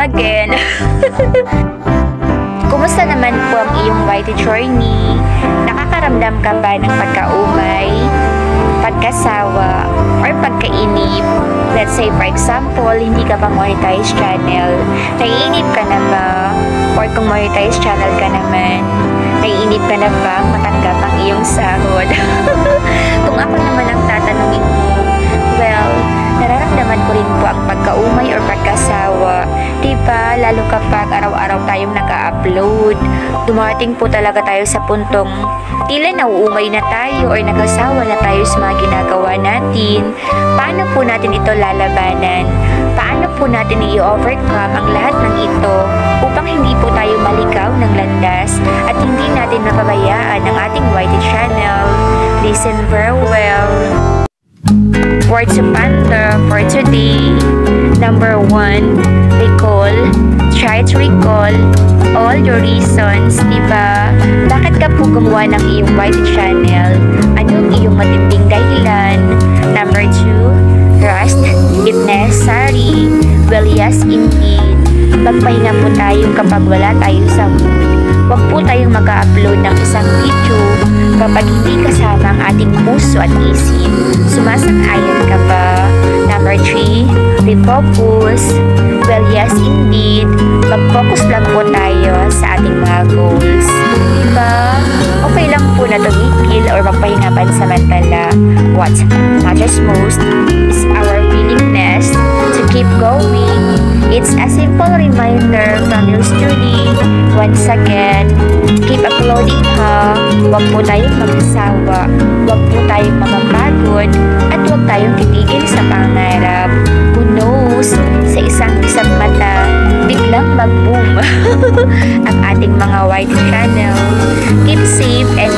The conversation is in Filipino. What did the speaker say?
again. Kumusta naman po ang iyong white journey? Nakakaramdam ka ba ng pagkaumay, pagkasawa, or pagkainip? Let's say for example, hindi ka pa monetize channel. Naiinip ka na ba? Or kung monetize channel ka naman, naiinip ka na ba matanggap ang iyong sahod? Kung ako naman ang tatanungin mo, well, nararamdaman ko rin po ang pagkaumay or pagkasawa. Diba? Lalo kapag araw-araw tayong nag-upload. Dumating po talaga tayo sa puntong tila nauumay na tayo or nagsasawa na tayo sa mga ginagawa natin. Paano po natin ito lalabanan? Paano po natin i-overcome ang lahat ng ito upang hindi po tayo maligaw ng landas at hindi natin napabayaan ang ating YT channel? Listen very well. Words to ponder for today. Number 1, recall. Try to recall all your reasons, diba? Bakit ka po gumawa ng iyong YT channel? Anong iyong matinding dahilan? Number 2, rest if necessary. Well, yes, indeed. Magpahinga po tayo kapag wala tayo sa mood. Huwag po tayong mag-upload ng isang video kapag hindi kasama ang ating puso at isip. Sumasang-ayon ka ba? Number 3, refocus. Well, yes, indeed. Mag-focus lang po tayo sa ating mga goals. Diba? Okay lang po na tumigil or magpahinga pansamantala. What matters most is our willingness to keep going. It's a simple reminder from your study. Once again, keep uploading ha. Huwag po tayong magsasawa. Huwag po tayong mamapagod. At huwag tayong titigil sa pangarap. Who knows, sa isang isang mata, biglang mag-boom ang ating mga YT channel. Keep safe and